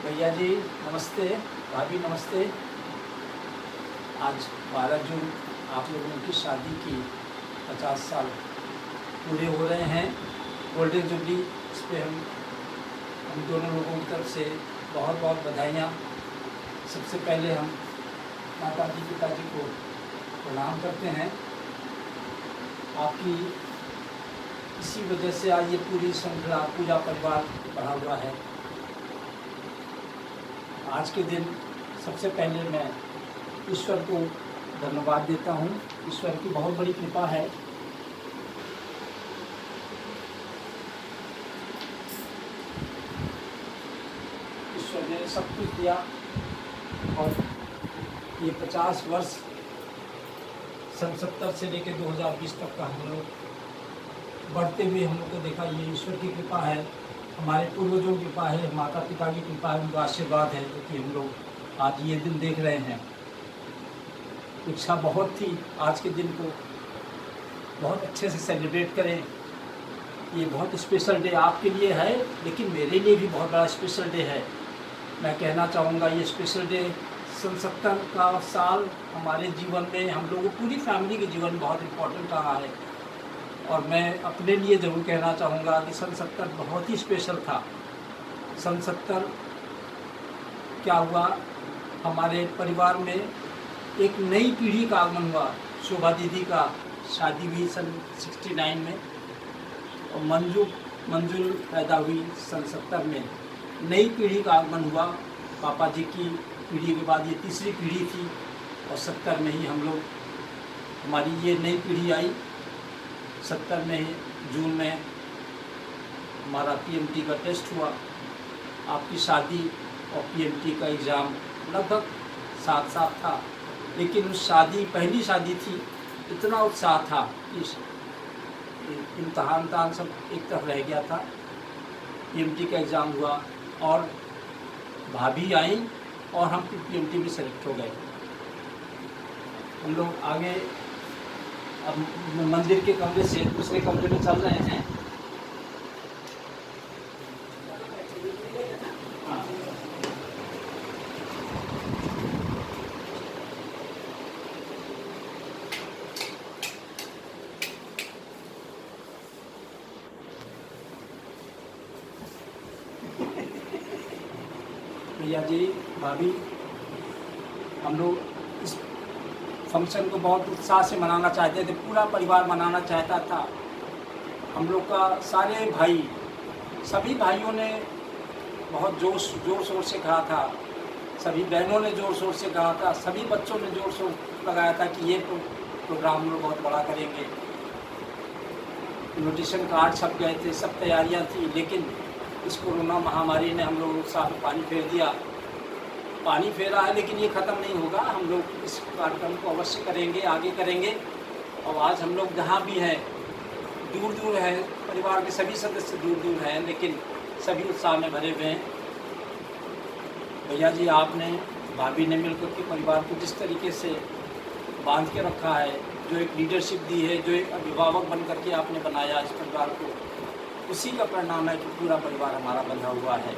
भैया जी नमस्ते, भाभी नमस्ते। आज 12 जून आप लोगों की शादी की 50 साल पूरे हो रहे हैं। गोल्डन जुबली, इस पर हम दोनों लोगों की तरफ से बहुत बहुत बधाइयाँ। सबसे पहले हम माता जी पिताजी को प्रणाम करते हैं। आपकी इसी वजह से आज ये पूरी श्रृंखला पूजा परिवार बढ़ा हुआ है। आज के दिन सबसे पहले मैं ईश्वर को धन्यवाद देता हूँ। ईश्वर की बहुत बड़ी कृपा है। ईश्वर ने सब कुछ दिया और ये 50 वर्ष सन 70 से लेकर 2020 तक का हम लोग बढ़ते हुए हम लोग को देखा। ये ईश्वर की कृपा है, हमारे पूर्वजों की कृपा है, माता पिता की कृपा है, उनका आशीर्वाद है कि हम लोग आज ये दिन देख रहे हैं। इच्छा बहुत थी आज के दिन को बहुत अच्छे से सेलिब्रेट करें। ये बहुत स्पेशल डे आपके लिए है, लेकिन मेरे लिए भी बहुत बड़ा स्पेशल डे है। मैं कहना चाहूँगा ये स्पेशल डे सन 70 का साल हमारे जीवन में, हम लोगों पूरी फैमिली के जीवन में बहुत इम्पोर्टेंट रहा है। और मैं अपने लिए ज़रूर कहना चाहूँगा कि सन 70 बहुत ही स्पेशल था। सन 70 क्या हुआ, हमारे परिवार में एक नई पीढ़ी का आगमन हुआ। शोभा दीदी का शादी हुई सन 69 में और मंजुल पैदा हुई सन 70 में। नई पीढ़ी का आगमन हुआ। पापा जी की पीढ़ी के बाद ये तीसरी पीढ़ी थी और 70 में ही हम लोग, हमारी ये नई पीढ़ी आई। 70 में ही जून में हमारा पीएमटी का टेस्ट हुआ। आपकी शादी और पीएमटी का एग्ज़ाम लगभग साथ साथ था, लेकिन उस पहली शादी थी, इतना उत्साह था कि इम्तहान सब एक तरफ रह गया था। पीएमटी का एग्ज़ाम हुआ और भाभी आई और हम पीएमटी में सेलेक्ट हो गए। हम लोग आगे अब मंदिर के कमरे से दूसरे कमरे में चल रहे हैं। भैया जी भाभी, हम लोग इस फंक्शन को बहुत उत्साह से मनाना चाहते थे, पूरा परिवार मनाना चाहता था। हम लोग का सारे भाई, सभी भाइयों ने बहुत जोर शोर से कहा था, सभी बहनों ने जोर शोर से कहा था, सभी बच्चों ने जोर शोर लगाया था कि ये प्रोग्राम हम लोग बहुत बड़ा करेंगे। इन्विटेशन कार्ड छप गए थे, सब तैयारियां थी, लेकिन इस कोरोना महामारी ने हम लोग उत्साह पर पानी फेरा है। लेकिन ये ख़त्म नहीं होगा। हम लोग इस कार्यक्रम को अवश्य करेंगे, आगे करेंगे। और आज हम लोग जहाँ भी हैं, दूर दूर हैं, परिवार के सभी सदस्य दूर दूर हैं, लेकिन सभी उत्साह में भरे हुए हैं। भैया जी, आपने भाभी ने मिलकर के परिवार को जिस तरीके से बांध के रखा है, जो एक लीडरशिप दी है, जो एक अभिभावक बन करके आपने बनाया इस परिवार को, उसी का परिणाम है कि पूरा परिवार हमारा बंधा हुआ है।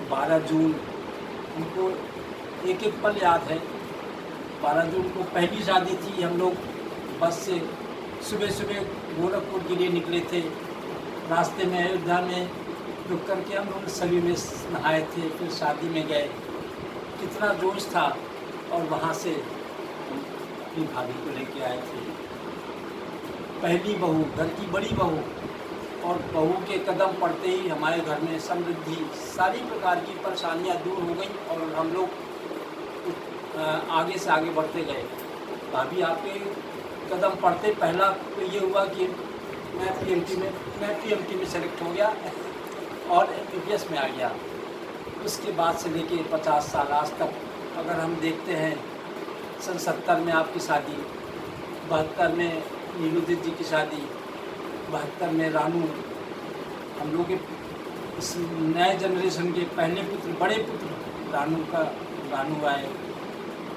12 जून हमको एक एक पल याद है। 12 जून को पहली शादी थी। हम लोग बस से सुबह सुबह गोरखपुर के लिए निकले थे। रास्ते में अयोध्या में रुक करके हम लोग सभी में नहाए थे, फिर शादी में गए। कितना जोश था। और वहाँ से अपनी भाभी को लेके आए थे। पहली बहू, घर की बड़ी बहू, और बहू के कदम पड़ते ही हमारे घर में समृद्धि, सारी प्रकार की परेशानियां दूर हो गई और हम लोग आगे से आगे बढ़ते गए। भाभी आपके कदम पड़ते पहला तो ये हुआ कि मैं पीएमटी में सेलेक्ट हो गया और एमबीबीएस में आ गया। उसके बाद से लेके 50 साल आज तक अगर हम देखते हैं, सन 70 में आपकी शादी, 72 में नीलू दीदी की शादी, 72 में रानू, हम लोग के इस नए जनरेशन के पहले पुत्र, बड़े पुत्र रानू आए।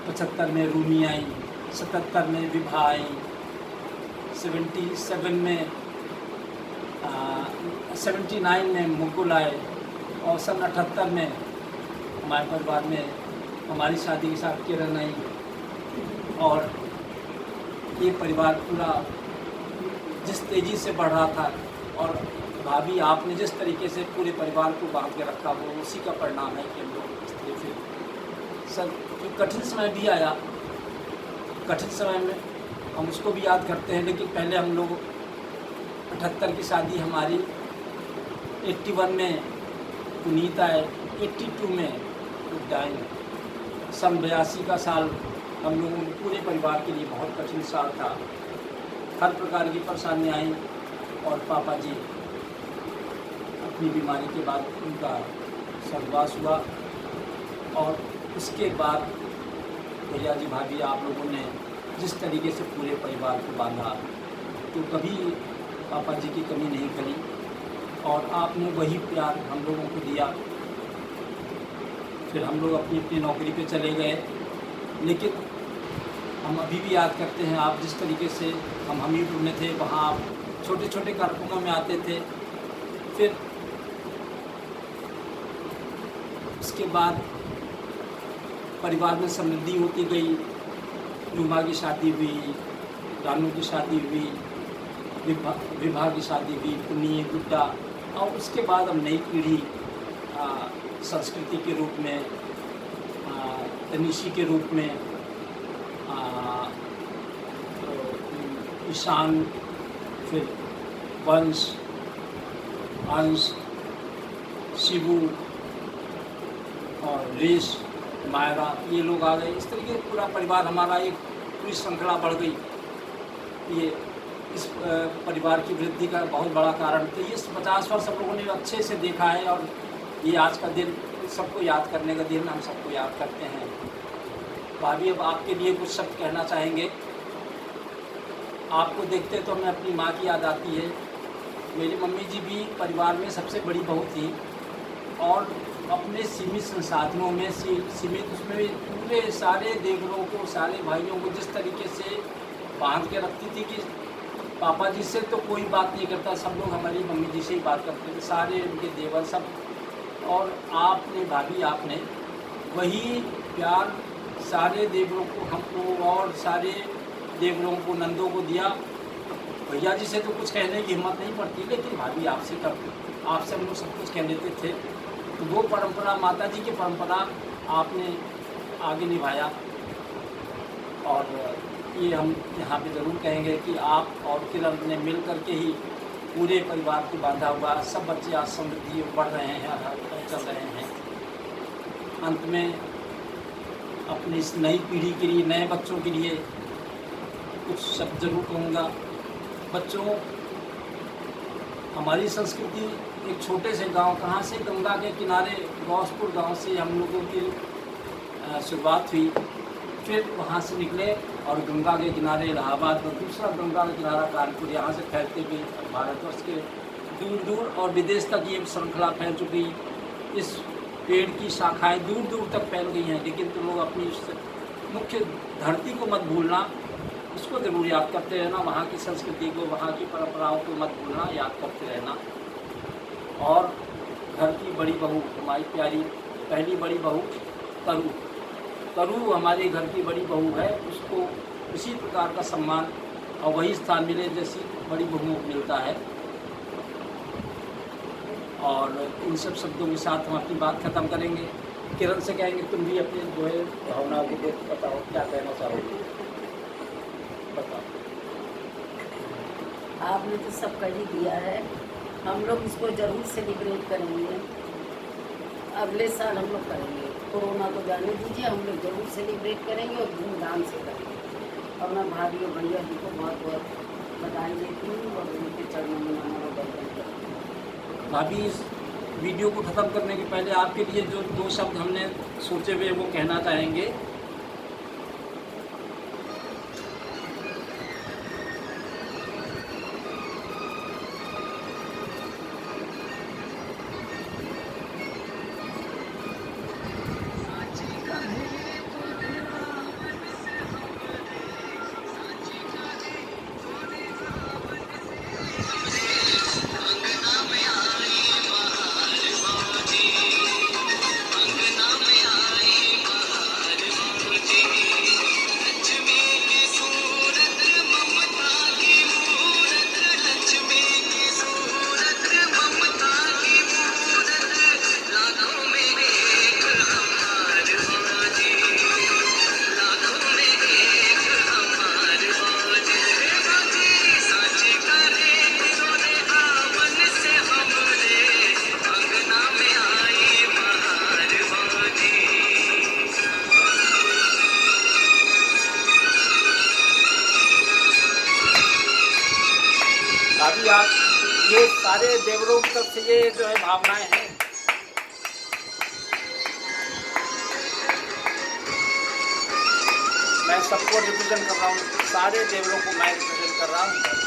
75 में रूमी आई, 77 में विभा आई, 77 में 79 में मुकुल आए, और सन 78 में हमारे परिवार में हमारी शादी के साथ किरण आई और ये परिवार पूरा जिस तेज़ी से बढ़ रहा था और भाभी आपने जिस तरीके से पूरे परिवार को बांध के रखा वो उसी का परिणाम है कि हम लोग इस तरह से सर जो कठिन समय भी आया, कठिन समय में हम उसको भी याद करते हैं। लेकिन पहले हम लोग 78 की शादी हमारी 81 में पुनीत आए, 82 में उद्यान, सन 82 का साल हम लोगों के पूरे परिवार के लिए बहुत कठिन साल था। हर प्रकार की परेशानियाँ आई और पापा जी अपनी बीमारी के बाद उनका स्वर्गवास हुआ और उसके बाद भैया जी भाभी आप लोगों ने जिस तरीके से पूरे परिवार को बांधा तो कभी पापा जी की कमी नहीं करी और आपने वही प्यार हम लोगों को दिया। फिर हम लोग अपनी अपनी नौकरी पे चले गए, लेकिन हम अभी भी याद करते हैं आप जिस तरीके से हम हमीरपुर में थे वहाँ आप छोटे छोटे कार्यक्रमों में आते थे। फिर उसके बाद परिवार में समृद्धि होती गई, रुमा की शादी हुई, रानू की शादी हुई, विभा की शादी हुई, पुनी, गुड्डा, और उसके बाद हम नई पीढ़ी संस्कृति के रूप में, तनिषी के रूप में, ईशान, फिर वंश, अंश, शिवू और रेश, मायरा, ये लोग आ गए। इस तरीके पूरा परिवार हमारा एक पूरी श्रृंखला बढ़ गई। ये इस परिवार की वृद्धि का बहुत बड़ा कारण तो ये 50 वर्ष हम लोगों ने अच्छे से देखा है और ये आज का दिन सबको याद करने का दिन, हम सबको याद करते हैं। भाभी अब आपके लिए कुछ शब्द कहना चाहेंगे। आपको देखते तो हमें अपनी माँ की याद आती है। मेरी मम्मी जी भी परिवार में सबसे बड़ी बहू थी और अपने सीमित संसाधनों में सीमित उसमें भी पूरे सारे देवरों को, सारे भाइयों को जिस तरीके से बांध के रखती थी कि पापा जी से तो कोई बात नहीं करता, सब लोग हमारी मम्मी जी से ही बात करते थे, सारे उनके देवर सब। और आपने भाभी आपने वही प्यार सारे देवरों को, हमको और सारे देवरों को, नंदों को दिया। भैया जी से तो कुछ कहने की हिम्मत नहीं पड़ती, लेकिन भाभी आपसे हम लोग सब कुछ कह लेते थे। तो वो परंपरा, माता जी की परंपरा आपने आगे निभाया और ये हम यहाँ पे ज़रूर कहेंगे कि आप और किरण ने मिल कर के ही पूरे परिवार को बांधा हुआ, सब बच्चे आज समृद्धि बढ़ रहे हैं, चल रहे हैं। अंत में अपनी इस नई पीढ़ी के लिए, नए बच्चों के लिए कुछ शब्द जरूर कहूँगा। बच्चों, हमारी संस्कृति एक छोटे से गांव, कहाँ से, गंगा के किनारे गौसपुर गांव से हम लोगों की शुरुआत हुई। फिर वहाँ से निकले और गंगा के किनारे इलाहाबाद में, दूसरा गंगा का किनारा कानपुर, यहाँ से फैलते हुए भारतवर्ष के दूर दूर और विदेश तक ये श्रृंखला फैल चुकी। इस पेड़ की शाखाएं दूर दूर तक फैल गई हैं, लेकिन तुम लोग अपनी मुख्य धरती को मत भूलना, उसको ज़रूर याद करते रहना, वहाँ की संस्कृति को, वहाँ की परंपराओं को मत भूलना, याद करते रहना। और घर की बड़ी बहू, हमारी प्यारी पहली बड़ी बहू तरू हमारे घर की बड़ी बहू है, उसको उसी प्रकार का सम्मान और वही स्थान मिले जैसी बड़ी बहू को मिलता है। और इन सब शब्दों के साथ हम अपनी बात ख़त्म करेंगे। किरण से कहेंगे तुम भी अपने जो है भावनाओं को देख बताओ, क्या कहना चाहोगे, बताओ। आपने तो सब कर ही दिया है। हम लोग इसको ज़रूर सेलिब्रेट करेंगे, अगले साल हम लोग करेंगे। कोरोना को जाने दीजिए, हम लोग ज़रूर सेलिब्रेट करेंगे और धूमधाम से करेंगे। और मैं भाभी और भैया जी को बहुत बहुत बधाई देती हूँ और उनके चरणों में हमारा वंदन करती हूँ। भाभी, इस वीडियो को ख़त्म करने के पहले आपके लिए जो 2 शब्द हमने सोचे हुए वो कहना चाहेंगे। देवरों की तरफ से ये जो है भावनाएं हैं। मैं सबको रिप्रेजेंट कर रहा हूँ, सारे देवरों को मैं रिप्रेजेंट कर रहा हूँ।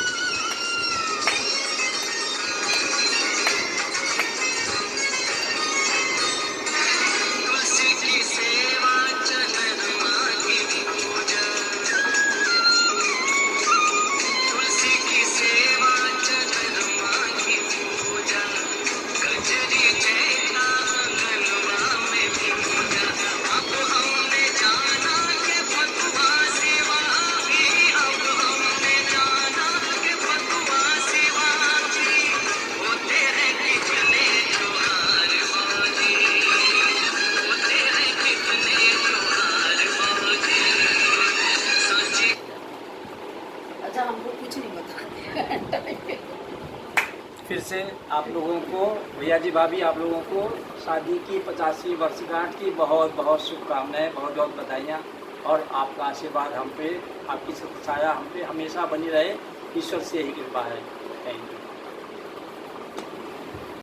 अच्छा, हमको कुछ नहीं बताते। फिर से आप लोगों को, भैया जी भाभी, आप लोगों को शादी की 50वीं वर्षगांठ की बहुत बहुत शुभकामनाएं, बहुत बहुत बधाइयाँ। और आपका आशीर्वाद हम पे, आपकी छाया हम पे हमेशा बनी रहे, ईश्वर से यही कृपा है। Thank you.